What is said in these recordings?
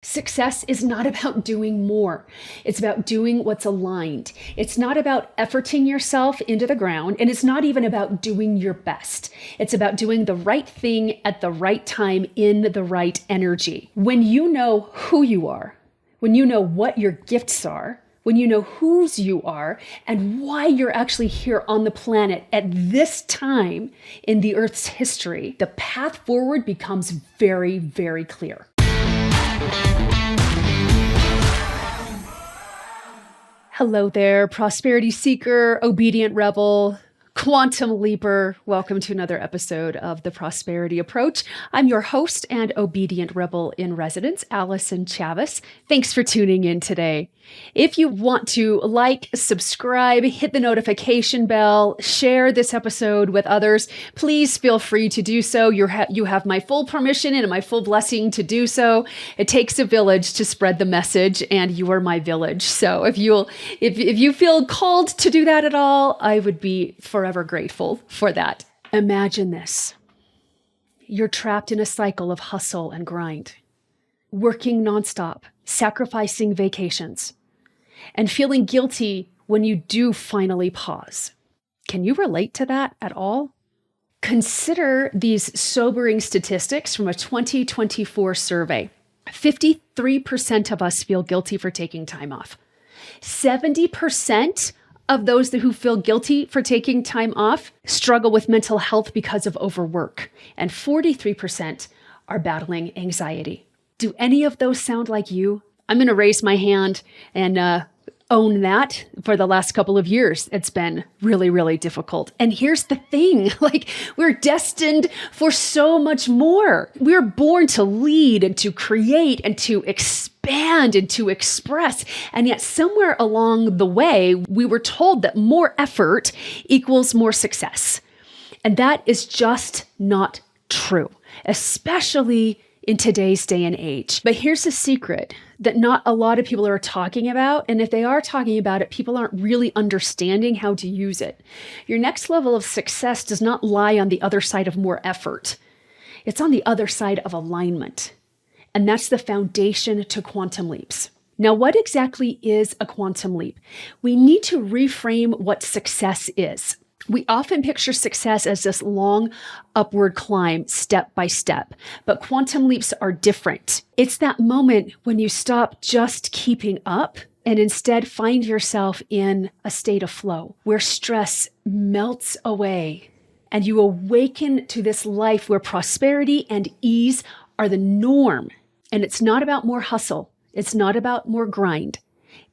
Success is not about doing more. It's about doing what's aligned. It's not about efforting yourself into the ground, and it's not even about doing your best. It's about doing the right thing at the right time in the right energy. When you know who you are, when you know what your gifts are, when you know whose you are, and why you're actually here on the planet at this time in the Earth's history, the path forward becomes very, very clear. Hello there, prosperity seeker, obedient rebel, quantum leaper. Welcome to another episode of The Prosperity Approach. I'm your host and obedient rebel in residence, Allyson Chavez. Thanks for tuning in today. If you want to like, subscribe, hit the notification bell, share this episode with others, please feel free to do so. You have my full permission and my full blessing to do so. It takes a village to spread the message, and you are my village. So if you feel called to do that at all, I would be forever grateful for that. Imagine this. You're trapped in a cycle of hustle and grind, working nonstop, sacrificing vacations, and feeling guilty when you do finally pause. Can you relate to that at all? Consider these sobering statistics from a 2024 survey. 53% of us feel guilty for taking time off. 70% of those who feel guilty for taking time off struggle with mental health because of overwork, and 43% are battling anxiety. Do any of those sound like you? I'm going to raise my hand and own that. For the last couple of years, it's been really, really difficult. And here's the thing, we're destined for so much more. We're born to lead and to create and to expand and to express. And yet somewhere along the way, we were told that more effort equals more success. And that is just not true, especially in today's day and age. But here's the secret that not a lot of people are talking about. And if they are talking about it, people aren't really understanding how to use it. Your next level of success does not lie on the other side of more effort. It's on the other side of alignment. And that's the foundation to quantum leaps. Now, what exactly is a quantum leap? We need to reframe what success is. We often picture success as this long upward climb, step by step, but quantum leaps are different. It's that moment when you stop just keeping up and instead find yourself in a state of flow where stress melts away and you awaken to this life where prosperity and ease are the norm. And it's not about more hustle. It's not about more grind.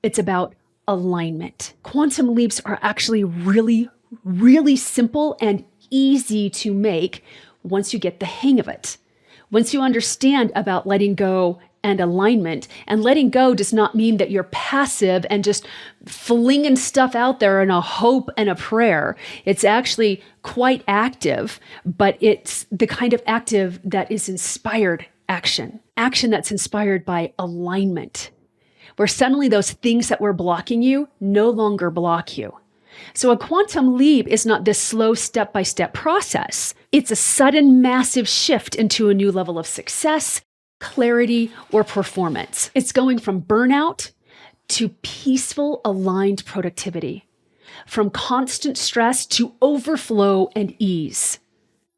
It's about alignment. Quantum leaps are actually really simple and easy to make once you get the hang of it. Once you understand about letting go and alignment, and letting go does not mean that you're passive and just flinging stuff out there in a hope and a prayer. It's actually quite active, but it's the kind of active that is inspired action that's inspired by alignment, where suddenly those things that were blocking you no longer block you. So a quantum leap is not this slow step-by-step process. It's a sudden massive shift into a new level of success, clarity, or performance. It's going from burnout to peaceful, aligned productivity, from constant stress to overflow and ease,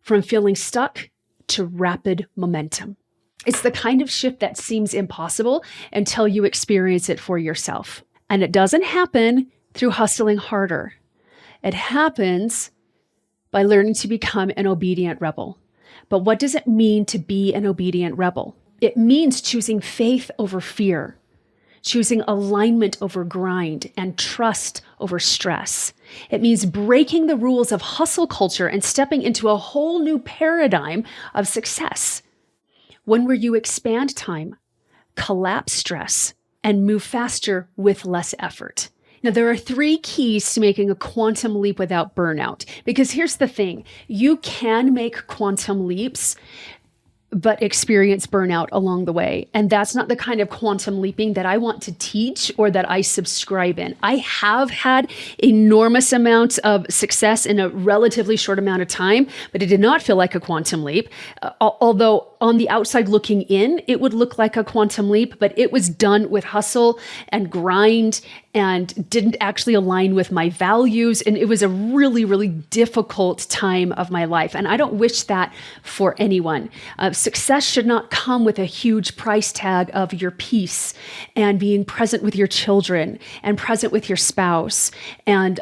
from feeling stuck to rapid momentum. It's the kind of shift that seems impossible until you experience it for yourself. And it doesn't happen through hustling harder. It happens by learning to become an obedient rebel. But what does it mean to be an obedient rebel? It means choosing faith over fear, choosing alignment over grind, and trust over stress. It means breaking the rules of hustle culture and stepping into a whole new paradigm of success, one where you expand time, collapse stress, and move faster with less effort. Now, there are 3 keys to making a quantum leap without burnout. Because here's the thing, you can make quantum leaps but experience burnout along the way. And that's not the kind of quantum leaping that I want to teach or that I subscribe in. I have had enormous amounts of success in a relatively short amount of time, but it did not feel like a quantum leap. Although on the outside looking in, it would look like a quantum leap, but it was done with hustle and grind and didn't actually align with my values. And it was a really, really difficult time of my life. And I don't wish that for anyone. Success should not come with a huge price tag of your peace and being present with your children and present with your spouse and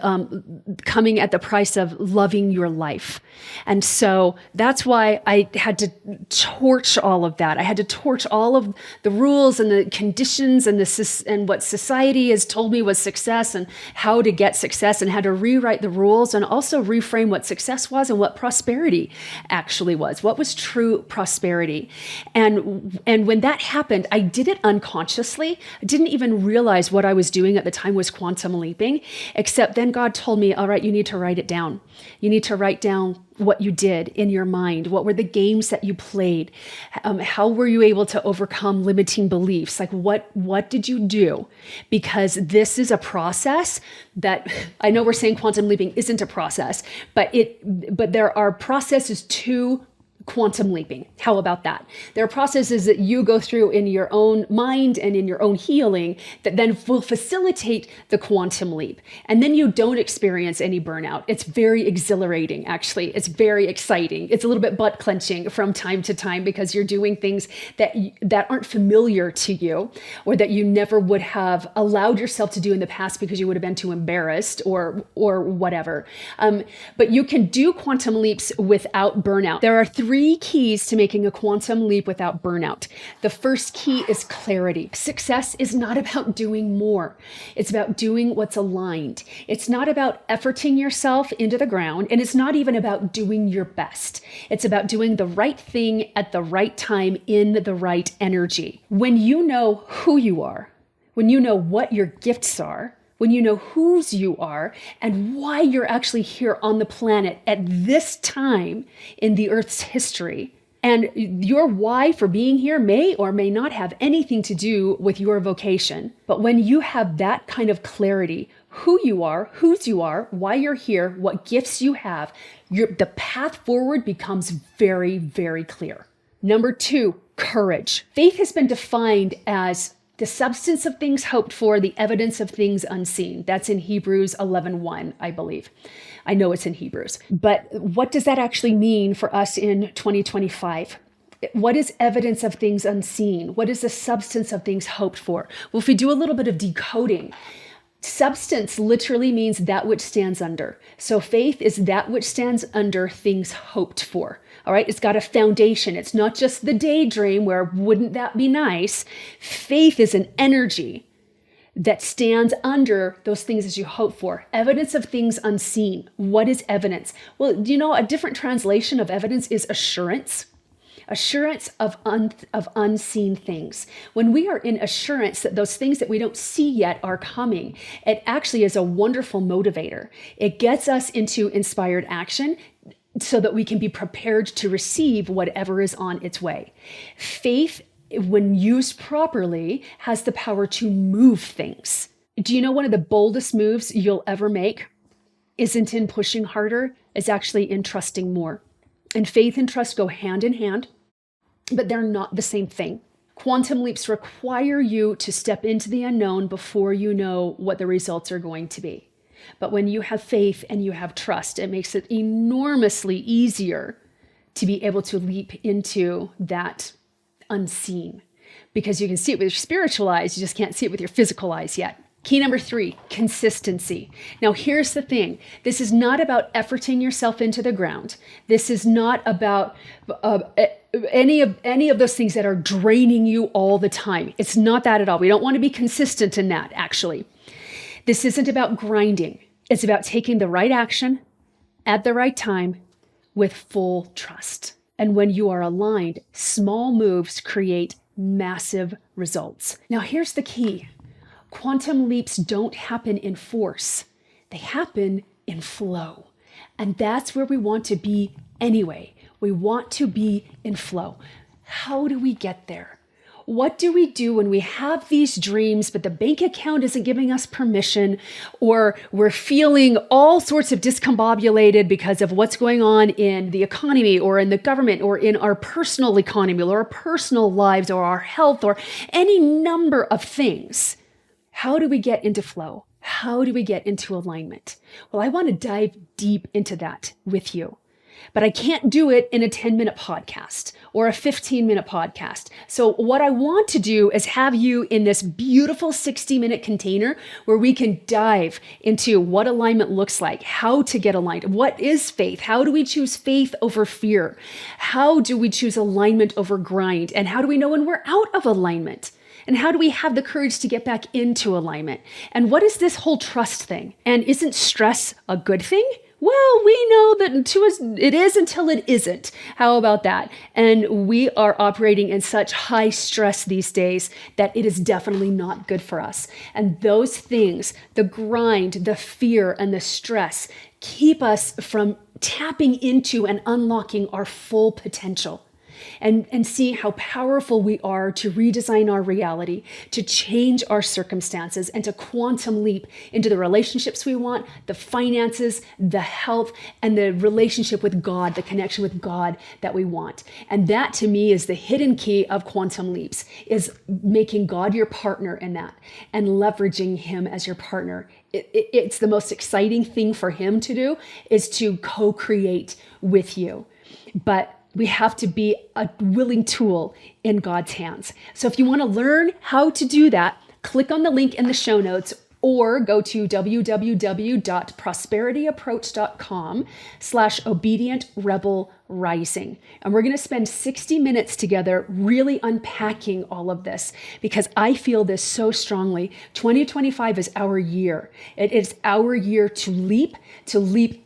coming at the price of loving your life. And so that's why I had to torch all of that. I had to torch all of the rules and the conditions and what society has told me was success and how to get success, and had to rewrite the rules and also reframe what success was and what prosperity actually was. What was true prosperity? And when that happened, I did it unconsciously. I didn't even realize what I was doing at the time was quantum leaping, except then God told me, all right, you need to write it down. You need to write down what you did in your mind. What were the games that you played? How were you able to overcome limiting beliefs? Like what did you do? Because this is a process that I know we're saying quantum leaping isn't a process, but there are processes to quantum leaping. How about that? There are processes that you go through in your own mind and in your own healing that then will facilitate the quantum leap. And then you don't experience any burnout. It's very exhilarating, actually. It's very exciting. It's a little bit butt clenching from time to time because you're doing things that aren't familiar to you or that you never would have allowed yourself to do in the past because you would have been too embarrassed or whatever. But you can do quantum leaps without burnout. There are three keys to making a quantum leap without burnout. The first key is clarity. Success is not about doing more. It's about doing what's aligned. It's not about efforting yourself into the ground, and it's not even about doing your best. It's about doing the right thing at the right time in the right energy. When you know who you are, when you know what your gifts are, when you know whose you are and why you're actually here on the planet at this time in the Earth's history, and your why for being here may or may not have anything to do with your vocation. But when you have that kind of clarity, who you are, whose you are, why you're here, what gifts you have, the path forward becomes very, very clear. Number 2, courage. Faith has been defined as the substance of things hoped for, the evidence of things unseen. That's in Hebrews 11:1, I believe. I know it's in Hebrews. But what does that actually mean for us in 2025? What is evidence of things unseen? What is the substance of things hoped for? Well, if we do a little bit of decoding, substance literally means that which stands under. So faith is that which stands under things hoped for. All right, it's got a foundation. It's not just the daydream where wouldn't that be nice? Faith is an energy that stands under those things as you hope for. Evidence of things unseen. What is evidence? Well, a different translation of evidence is assurance. Assurance of unseen things. When we are in assurance that those things that we don't see yet are coming, it actually is a wonderful motivator. It gets us into inspired action so that we can be prepared to receive whatever is on its way. Faith, when used properly, has the power to move things. Do you know one of the boldest moves you'll ever make isn't in pushing harder, it's actually in trusting more. And faith and trust go hand in hand, but they're not the same thing. Quantum leaps require you to step into the unknown before you know what the results are going to be. But when you have faith and you have trust, it makes it enormously easier to be able to leap into that unseen, because you can see it with your spiritual eyes. You just can't see it with your physical eyes yet. Key number 3, consistency. Now, here's the thing. This is not about efforting yourself into the ground. This is not about any of those things that are draining you all the time. It's not that at all. We don't want to be consistent in that, actually. This isn't about grinding. It's about taking the right action at the right time with full trust. And when you are aligned, small moves create massive results. Now, here's the key. Quantum leaps don't happen in force. They happen in flow. And that's where we want to be anyway. We want to be in flow. How do we get there? What do we do when we have these dreams, but the bank account isn't giving us permission, or we're feeling all sorts of discombobulated because of what's going on in the economy or in the government or in our personal economy or our personal lives or our health or any number of things? How do we get into flow? How do we get into alignment? Well, I want to dive deep into that with you. But I can't do it in a 10-minute podcast or a 15-minute podcast. So what I want to do is have you in this beautiful 60-minute container where we can dive into what alignment looks like, how to get aligned, what is faith, how do we choose faith over fear, how do we choose alignment over grind, and how do we know when we're out of alignment? And how do we have the courage to get back into alignment? And what is this whole trust thing? And isn't stress a good thing? Well, we know that to us it is until it isn't. How about that? And we are operating in such high stress these days that it is definitely not good for us. And those things, the grind, the fear, and the stress, keep us from tapping into and unlocking our full potential. And see how powerful we are to redesign our reality, to change our circumstances, and to quantum leap into the relationships we want, the finances, the health, and the relationship with God, the connection with God that we want. And that to me is the hidden key of quantum leaps, is making God your partner in that and leveraging him as your partner. It's the most exciting thing for him to do, is to co-create with you. But we have to be a willing tool in God's hands. So if you want to learn how to do that, click on the link in the show notes or go to www.prosperityapproach.com/obedient-rebel-rising. And we're going to spend 60 minutes together really unpacking all of this, because I feel this so strongly. 2025 is our year. It is our year to leap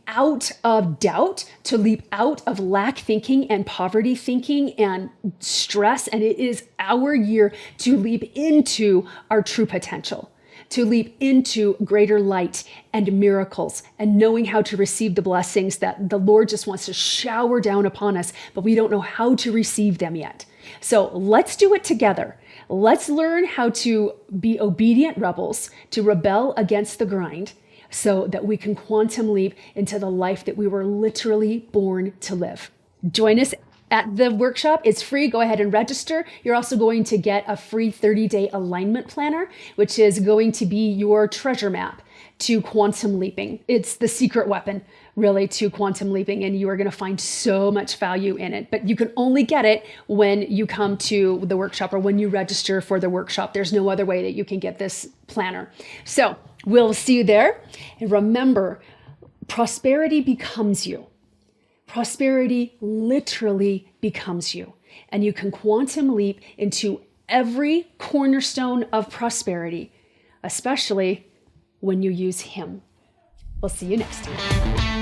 out of doubt, to leap out of lack thinking and poverty thinking and stress. And it is our year to leap into our true potential, to leap into greater light and miracles and knowing how to receive the blessings that the Lord just wants to shower down upon us, but we don't know how to receive them yet. So let's do it together. Let's learn how to be obedient rebels, to rebel against the grind, so that we can quantum leap into the life that we were literally born to live. Join us at the workshop. It's free. Go ahead and register. You're also going to get a free 30-day alignment planner, which is going to be your treasure map to quantum leaping. It's the secret weapon, really, to quantum leaping, and you are going to find so much value in it. But you can only get it when you come to the workshop or when you register for the workshop. There's no other way that you can get this planner. So we'll see you there. And remember, prosperity becomes you. Prosperity literally becomes you, and you can quantum leap into every cornerstone of prosperity, especially when you use him. We'll see you next time.